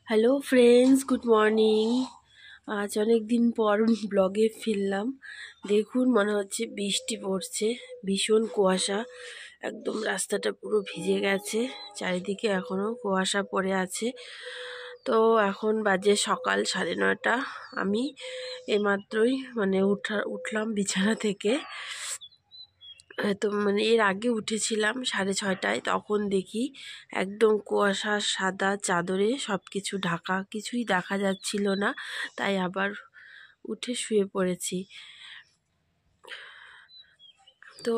Hello friends, good morning. আজ অনেক দিন পর ব্লগে ফিরলাম। দেখুন, মনে হচ্ছে বৃষ্টি পড়ছে, ভীষণ কুয়াশা, একদম রাস্তাটা পুরো ভিজে গেছে, চারিদিকে এখনও কুয়াশা পড়ে আছে। তো এখন বাজে সকাল 9:30। আমি এইমাত্রই উঠলাম বিছানা থেকে। তো এর আগে উঠেছিলাম 6:30টায়, তখন দেখি একদম কুয়াশা সাদা চাদরে সব কিছু ঢাকা, কিছুই দেখা যাচ্ছিল না। তাই আবার উঠে শুয়ে পড়েছি। তো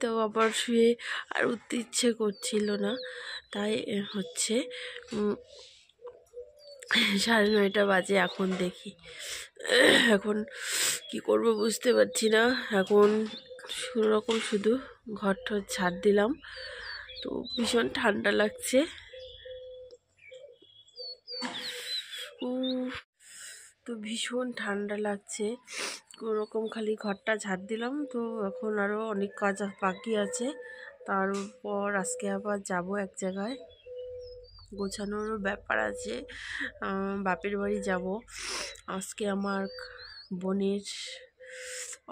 তো আবার শুয়ে আর উঠতে ইচ্ছে করছিল না। তাই হচ্ছে 9:30 বাজে এখন দেখি। এখন কি করব বুঝতে পারছি না। এখন সেরকম শুধু ঘর টর ঝাড় দিলাম। তো ভীষণ ঠান্ডা লাগছে। তো ভীষণ ঠান্ডা লাগছে, কোনোরকম খালি ঘরটা ঝাড় দিলাম। তো এখন আরও অনেক কাজ বাকি আছে। তারপর আজকে আবার যাব এক জায়গায়, গোছানোরও ব্যাপার আছে। বাপের বাড়ি যাব আজকে। আমার বোনের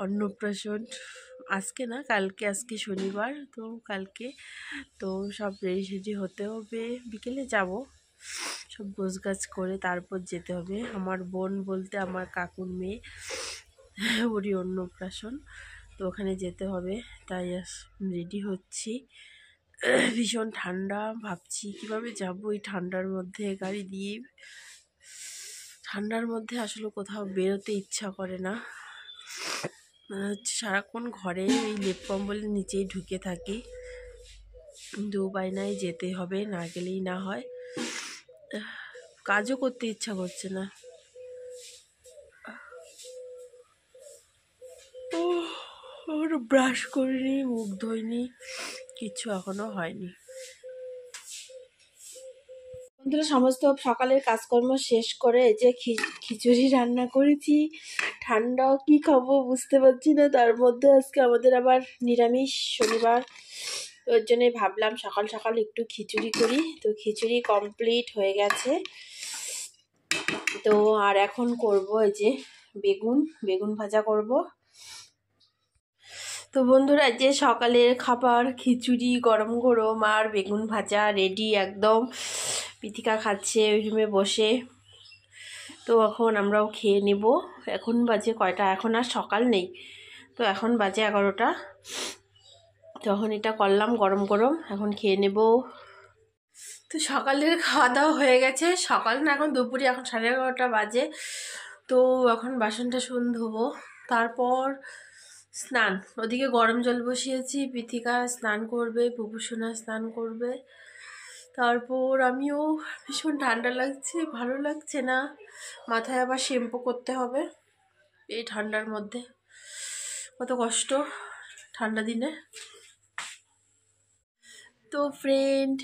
অন্নপ্রাশন, আজকে না কালকে, আজকে শনিবার, তো কালকে। তো সব রেডি হতে হবে, বিকেলে যাব। সব গোছগাছ করে তারপর যেতে হবে। আমার বোন বলতে আমার কাকুর মেয়ে, ওরই অন্নপ্রাশন, তো ওখানে যেতে হবে। তাই রেডি হচ্ছি। ভীষণ ঠান্ডা, ভাবছি কিভাবে যাব এই ঠান্ডার মধ্যে গাড়ি দিয়ে। ঠান্ডার মধ্যে আসলে কোথাও বেরোতে ইচ্ছা করে না, সারাক্ষণ ঘরে এই লেপ কম্বলের নিচেই ঢুকে থাকি। কিন্তু উপায় নাই, যেতে হবে, না গেলেই না হয়। কাজও করতে ইচ্ছা করছে না। ব্রাশ করিনি, মুখ ধুইনি, কিছু এখনো হয়নি। বন্ধুরা, সমস্ত সকালের কাজকর্ম শেষ করে এই যে খিচুড়ি রান্না করেছি। ঠান্ডাও কি খাবো বুঝতে পারছি না। তার মধ্যে আজকে আমাদের আবার নিরামিষ, শনিবার। ওর জন্যে ভাবলাম সকাল সকাল একটু খিচুড়ি করি। তো খিচুড়ি কমপ্লিট হয়ে গেছে। তো আর এখন করব এই যে বেগুন ভাজা করব। তো বন্ধুরা, যে সকালের খাবার খিচুড়ি গরম গরম আর বেগুন ভাজা রেডি একদম। পিথিকা খাচ্ছে ওই রুমে বসে। তো এখন আমরাও খেয়ে নেব। এখন বাজে কয়টা, এখন আর সকাল নেই, তো এখন বাজে 11টা। তখন এটা করলাম গরম গরম, এখন খেয়ে নেব। তো সকালের খাওয়া দাওয়া হয়ে গেছে। সকাল না, এখন দুপুরে, এখন 11:30 বাজে। তো এখন বাসন টাসন ধোবো, তারপর স্নান। ওদিকে গরম জল বসিয়েছি, পৃথিকা স্নান করবে, বুবুসোনা স্নান করবে। তারপর আমিও, ভীষণ ঠান্ডা লাগছে, ভালো লাগছে না। মাথায় আবার শ্যাম্পু করতে হবে এই ঠান্ডার মধ্যে, কত কষ্ট ঠান্ডা দিনে। তো ফ্রেন্ড,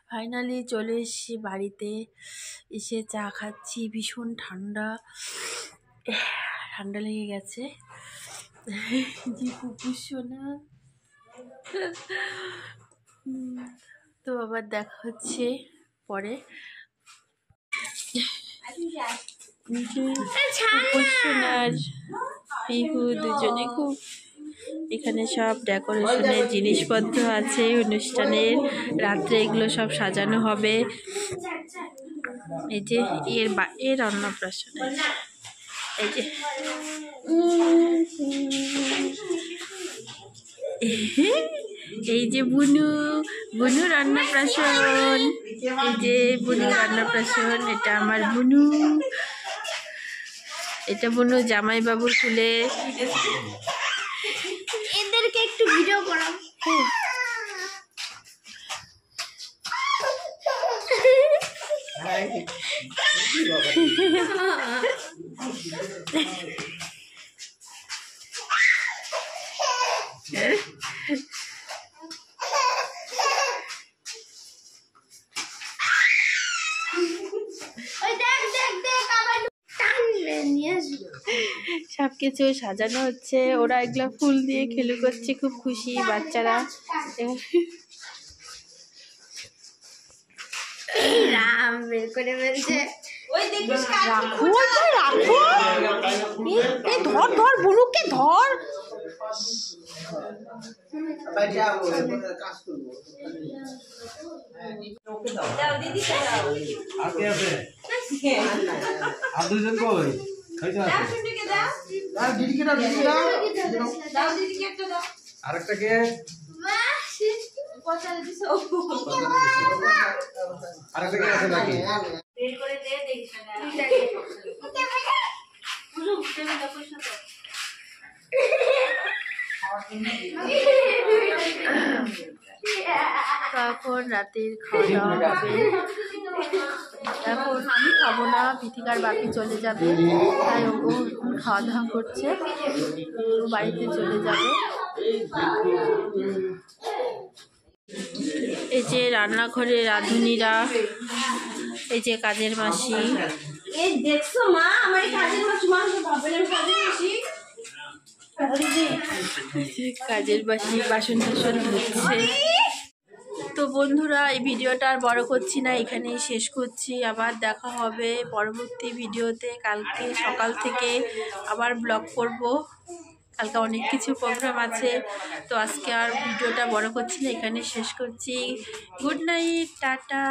ফাইনালি চলে এসেছি বাড়িতে। এসে চা খাচ্ছি, ভীষণ ঠান্ডা ঠান্ডা লেগে গেছে। জি বুবুসোনা। তো আবার দেখা হচ্ছে পরে। বুবুসোনার পিহু দুজনে খুব, এখানে সব ডেকোরেশনের জিনিসপত্র আছে অনুষ্ঠানের, রাত্রে এগুলো সব সাজানো হবে। এই যে এর অন্নপ্রাশন, এই যে এই যে বুনুর অন্নপ্রাশন, এই যে বুনুর অন্নপ্রাশন। এটা আমার বুনু, এটা বুনু জামাইবাবুর কুলে। এদেরকে একটু ভিডিও করাম। সবকিছু সাজানো হচ্ছে, ওরা এগুলো ফুল দিয়ে খেলু করছে, খুব খুশি বাচ্চারা। রাম বের করে বলছে রাখো রাখো, এই ধর ধর বুনুকে ধর। আর দুজন কই আরেকটা কে আরেকটা কে আছে নাকি এখন রাতের খাওয়া দাওয়া হবে। এখন আমি খাবো না, পৃথিকার বাপি চলে যাবে, তাই ও এখন খাওয়া দাওয়া করছে, ও বাড়িতে চলে যাবে। এই যে রান্নাঘরে রাঁধুনিরা, এই যে কাজের মাসি, এই দেখছো মা আমার কাজের মাছ মাংস ভাবে না কাজের মাসি কাজের বাসি বাসন টাসন ধুচ্ছে। তো বন্ধুরা, এই ভিডিওটা আর বড় করছি না, এখানেই শেষ করছি। আবার দেখা হবে পরবর্তী ভিডিওতে। কালকে সকাল থেকে আবার ব্লগ করব, কালকে অনেক কিছু প্রোগ্রাম আছে। তো আজকে আর ভিডিওটা বড় করছি না, এখানে শেষ করছি। Good night, tata.